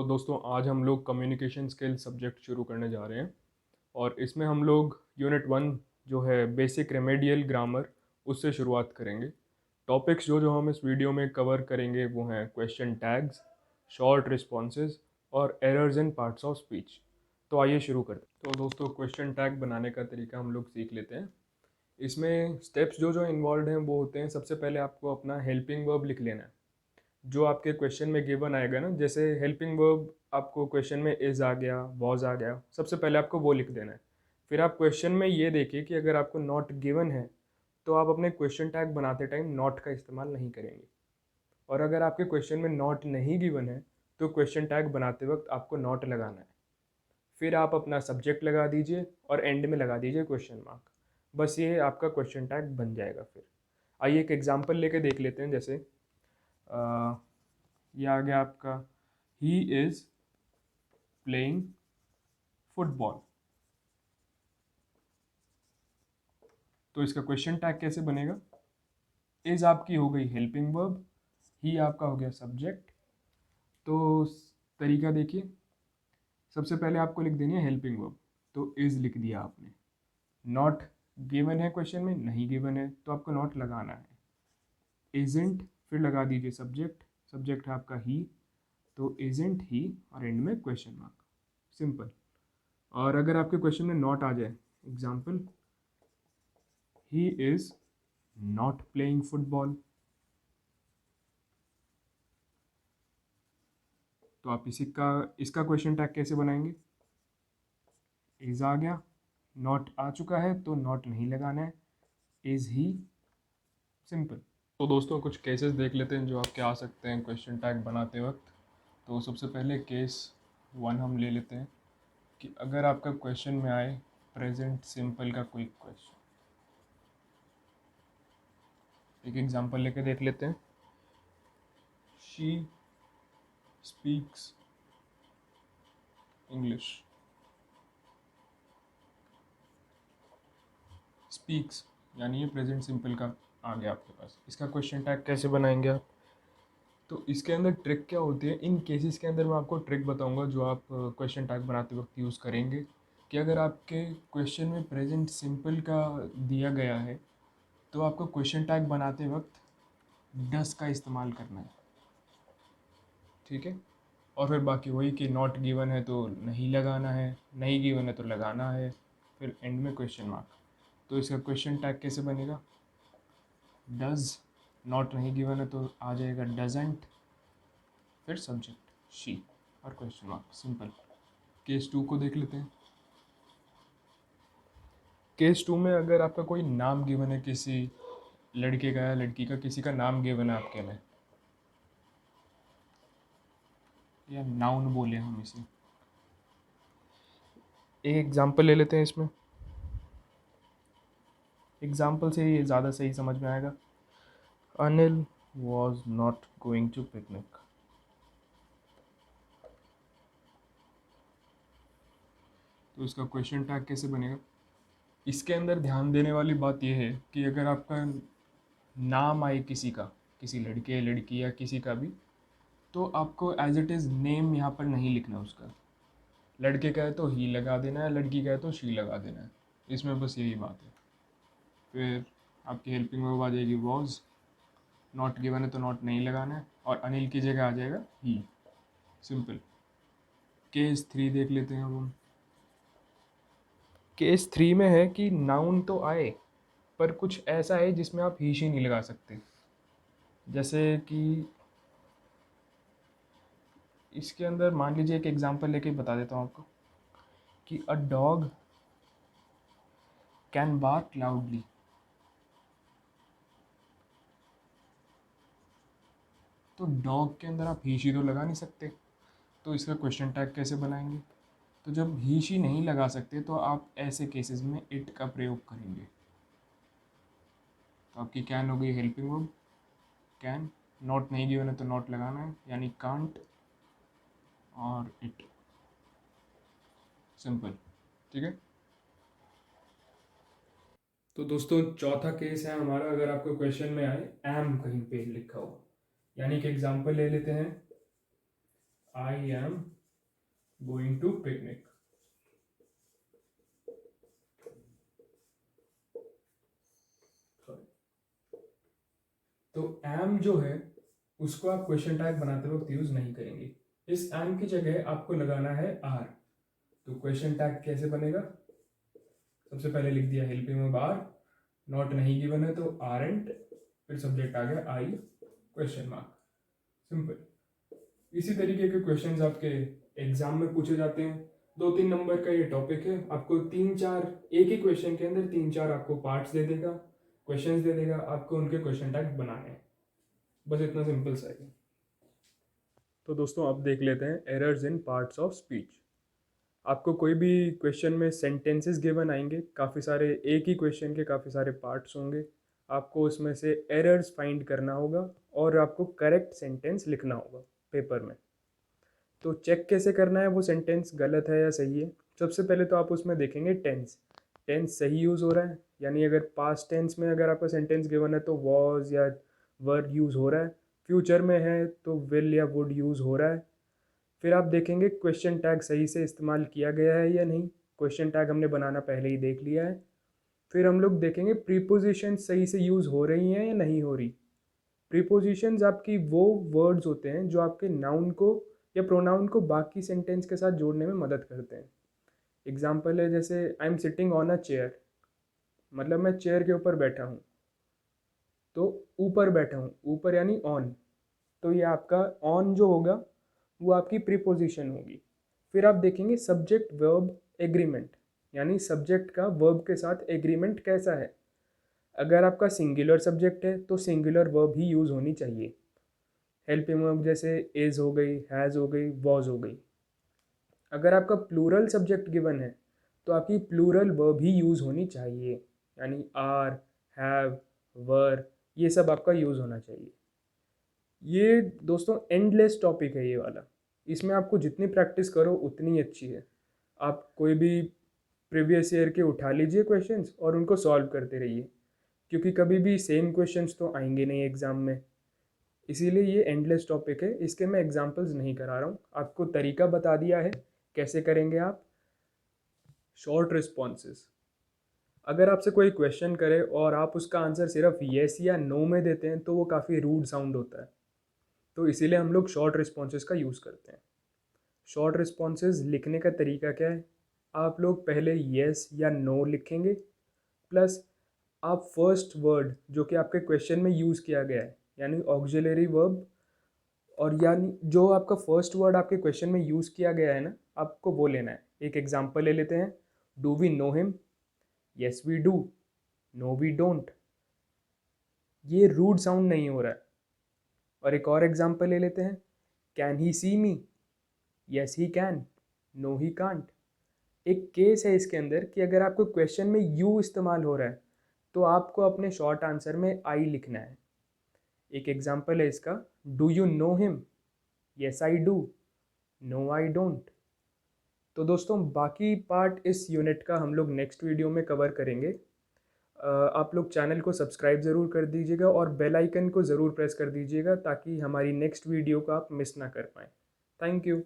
दोस्तों आज हम लोग कम्युनिकेशन स्किल्स सब्जेक्ट शुरू करने जा रहे हैं और इसमें हम लोग यूनिट 1 जो है बेसिक रेमेडियल ग्रामर उससे शुरुआत करेंगे। टॉपिक्स जो जो हम इस वीडियो में कवर करेंगे वो हैं क्वेश्चन टैग्स, शॉर्ट रिस्पॉन्सेज और errors in parts of speech. तो आइए शुरू करते हैं। तो दोस्तों क्वेश्चन टैग बनाने का तरीका हम लोग सीख लेते हैं। इसमें स्टेप्स जो जो इन्वॉल्व हैं वो होते हैं, सबसे पहले आपको अपना हेल्पिंग वर्ब लिख लेना है जो आपके क्वेश्चन में गिवन आएगा ना। जैसे हेल्पिंग वर्ब आपको क्वेश्चन में इज़ आ गया, वॉज आ गया, सबसे पहले आपको वो लिख देना है। फिर आप क्वेश्चन में ये देखिए कि अगर आपको नॉट गिवन है तो आप अपने क्वेश्चन टैग बनाते टाइम नॉट का इस्तेमाल नहीं करेंगे, और अगर आपके क्वेश्चन में नॉट नहीं गिवन है तो क्वेश्चन टैग बनाते वक्त आपको नॉट लगाना है। फिर आप अपना सब्जेक्ट लगा दीजिए और एंड में लगा दीजिए क्वेश्चन मार्क। बस ये आपका क्वेश्चन टैग बन जाएगा। फिर आइए एक एग्जांपल लेके देख लेते हैं। जैसे ये आ गया आपका, ही इज प्लेइंग फुटबॉल। तो इसका क्वेश्चन टैग कैसे बनेगा? इज आपकी हो गई हेल्पिंग वर्ब, ही आपका हो गया सब्जेक्ट। तो तरीका देखिए, सबसे पहले आपको लिख देनी है हेल्पिंग वर्ब, तो इज लिख दिया आपने। नॉट गिवन है क्वेश्चन में, नहीं गिवन है तो आपको नॉट लगाना है। इजेंट फिर लगा दीजिए सब्जेक्ट, सब्जेक्ट है आपका ही, तो इजेंट ही और एंड में क्वेश्चन मार्क। सिंपल। और अगर आपके क्वेश्चन में नॉट आ जाए, example he is not playing football, तो आप इसका क्वेश्चन टैग कैसे बनाएंगे? इज आ गया, नॉट आ चुका है तो नॉट नहीं लगाना है, इज ही। सिंपल। तो दोस्तों कुछ केसेस देख लेते हैं जो आपके आ सकते हैं क्वेश्चन टैग बनाते वक्त। तो सबसे पहले केस 1 हम ले लेते हैं कि अगर आपका क्वेश्चन में आए प्रेजेंट सिंपल का कोई क्वेश्चन। एक एग्जांपल लेके देख लेते हैं। She speaks English. स्पीक्स यानी ये प्रेजेंट सिंपल का आ गया आपके पास। इसका क्वेश्चन टैग कैसे बनाएंगे आप? तो इसके अंदर ट्रिक क्या होती है, इन केसेस के अंदर मैं आपको ट्रिक बताऊंगा जो आप क्वेश्चन टैग बनाते वक्त यूज़ करेंगे। कि अगर आपके क्वेश्चन में प्रेजेंट सिंपल का दिया गया है तो आपको क्वेश्चन टैग बनाते वक्त डस का इस्तेमाल करना है, ठीक है। और फिर बाकी वही कि नॉट गिवन है तो नहीं लगाना है, नहीं गिवन है तो लगाना है, फिर एंड में क्वेश्चन मार्क। तो इसका क्वेश्चन टैग कैसे बनेगा? डज, नॉट नहीं गिवन है तो आ जाएगा डजेंट, फिर सब्जेक्ट शी और क्वेश्चन मार्क। सिंपल। केस 2 को देख लेते हैं। केस 2 में अगर आपका कोई नाम गिवन है, किसी लड़के का या लड़की का, किसी का नाम गिवन है आपके में, या नाउन बोले हम इसे। एक एग्जांपल ले लेते हैं इसमें, एग्जाम्पल से ये ज़्यादा सही समझ में आएगा। Anil was not going to picnic. तो इसका क्वेश्चन टैग कैसे बनेगा? इसके अंदर ध्यान देने वाली बात यह है कि अगर आपका नाम आए किसी का, किसी लड़के लड़की या किसी का भी, तो आपको एज इट इज़ नेम यहाँ पर नहीं लिखना उसका। लड़के का है तो ही लगा देना है, लड़की का है तो शी लगा देना है। इसमें बस यही बात है। फिर आपकी हेल्पिंग वर्ब आ जाएगी वॉज, नॉट गिवन है तो नॉट नहीं लगाना है, और अनिल की जगह आ जाएगा ही। सिंपल। केस 3 देख लेते हैं अब हम। केस 3 में है कि नाउन तो आए पर कुछ ऐसा है जिसमें आप ही शी नहीं लगा सकते। जैसे कि इसके अंदर मान लीजिए, एक एग्जांपल लेके बता देता हूँ आपको कि a dog can bark loudly. तो डॉग के अंदर आप ही शी तो लगा नहीं सकते, तो इसका क्वेश्चन टैग कैसे बनाएंगे? तो जब ही शी नहीं लगा सकते तो आप ऐसे केसेस में इट का प्रयोग करेंगे। तो आपकी कैन हो गई हेल्पिंग वर्ब, कैन। नॉट नहीं गिवन है तो नॉट लगाना है, यानी कांट और इट। सिंपल, ठीक है। तो दोस्तों चौथा केस है हमारा, अगर आपको क्वेश्चन में आए एम कहीं पे लिखा हो, यानी कि एग्जांपल ले लेते हैं। I am going to picnic. तो एम जो है उसको आप क्वेश्चन टैग बनाते वक्त यूज नहीं करेंगे। इस एम की जगह आपको लगाना है आर। तो क्वेश्चन टैग कैसे बनेगा? सबसे पहले लिख दिया हेल्पिंग में बार, नॉट नहीं गिवन है तो आर एंड, फिर सब्जेक्ट आ गया आई क्वेश्चन मार्क। सिंपल। इसी तरीके के क्वेश्चंस आपके एग्जाम में पूछे जाते हैं। 2-3 नंबर का ये टॉपिक है। आपको 3-4 एक ही क्वेश्चन के अंदर 3-4 आपको पार्ट्स दे देगा, क्वेश्चंस दे देगा, आपको उनके क्वेश्चन टैग बनाने हैं। बस इतना सिंपल सा है। तो दोस्तों अब देख लेते हैं errors in parts of speech. आपको कोई भी क्वेश्चन में सेंटेंसेस गिवन आएंगे, काफ़ी सारे, एक ही क्वेश्चन के काफ़ी सारे पार्ट्स होंगे। आपको उसमें से एरर्स फाइंड करना होगा और आपको करेक्ट सेंटेंस लिखना होगा पेपर में। तो चेक कैसे करना है वो सेंटेंस गलत है या सही है? सबसे पहले तो आप उसमें देखेंगे टेंस। टेंस सही यूज़ हो रहा है, यानी अगर पास्ट टेंस में अगर आपका सेंटेंस गिवन है तो वॉज या वर यूज़ हो रहा है, फ्यूचर में है तो विल या वुड यूज़ हो रहा है। फिर आप देखेंगे क्वेश्चन टैग सही से इस्तेमाल किया गया है या नहीं। क्वेश्चन टैग हमने बनाना पहले ही देख लिया है। फिर हम लोग देखेंगे प्रीपोजिशन सही से यूज़ हो रही हैं या नहीं हो रही। प्रीपोजिशंस आपकी वो वर्ड्स होते हैं जो आपके नाउन को या प्रोनाउन को बाकी सेंटेंस के साथ जोड़ने में मदद करते हैं। एग्जाम्पल है जैसे I am sitting on a chair, मतलब मैं चेयर के ऊपर बैठा हूँ। तो ऊपर बैठा हूँ, ऊपर यानी ऑन, तो ये आपका ऑन जो होगा वो आपकी प्रीपोजिशन होगी। फिर आप देखेंगे सब्जेक्ट वर्ब एग्रीमेंट, यानी सब्जेक्ट का वर्ब के साथ एग्रीमेंट कैसा है। अगर आपका सिंगुलर सब्जेक्ट है तो सिंगुलर वर्ब ही यूज़ होनी चाहिए। हेल्पिंग वर्ब जैसे इज़ हो गई, हैज़ हो गई, वॉज हो गई। अगर आपका प्लूरल सब्जेक्ट गिवन है तो आपकी प्लूरल वर्ब ही यूज़ होनी चाहिए, यानी आर, हैव, वर, ये सब आपका यूज़ होना चाहिए। ये दोस्तों एंडलेस टॉपिक है ये वाला। इसमें आपको जितनी प्रैक्टिस करो उतनी अच्छी है। आप कोई भी प्रीवियस ईयर के उठा लीजिए क्वेश्चंस और उनको सॉल्व करते रहिए, क्योंकि कभी भी सेम क्वेश्चंस तो आएंगे नहीं एग्ज़ाम में। इसीलिए ये एंडलेस टॉपिक है, इसके मैं एग्जांपल्स नहीं करा रहा हूँ, आपको तरीका बता दिया है कैसे करेंगे आप। Short responses. अगर आपसे कोई क्वेश्चन करे और आप उसका आंसर सिर्फ येस या नो में देते हैं तो वो काफ़ी रूड साउंड होता है। तो इसीलिए हम लोग शॉर्ट रिस्पॉन्सेस का यूज़ करते हैं। शॉर्ट रिस्पॉन्सेस लिखने का तरीका क्या है? आप लोग पहले येस या नो लिखेंगे, प्लस आप फर्स्ट वर्ड जो कि आपके क्वेश्चन में यूज़ किया गया है, यानी ऑक्सिलरी वर्ब, और यानी जो आपका फर्स्ट वर्ड आपके क्वेश्चन में यूज़ किया गया है ना, आपको वो लेना है। एक एग्जांपल ले लेते हैं, do we know him, yes we do, no we don't. ये रूड साउंड नहीं हो रहा है। और एक और एग्जांपल ले लेते हैं, can he see me, yes he can, no he can't. एक केस है इसके अंदर कि अगर आपको क्वेश्चन में यू इस्तेमाल हो रहा है तो आपको अपने शॉर्ट आंसर में आई लिखना है। एक एग्जांपल है इसका, do you know him, yes I do, no I don't. तो दोस्तों बाकी पार्ट इस यूनिट का हम लोग नेक्स्ट वीडियो में कवर करेंगे। आप लोग चैनल को सब्सक्राइब ज़रूर कर दीजिएगा और बेल आइकन को ज़रूर प्रेस कर दीजिएगा ताकि हमारी नेक्स्ट वीडियो को आप मिस ना कर पाएँ। Thank you.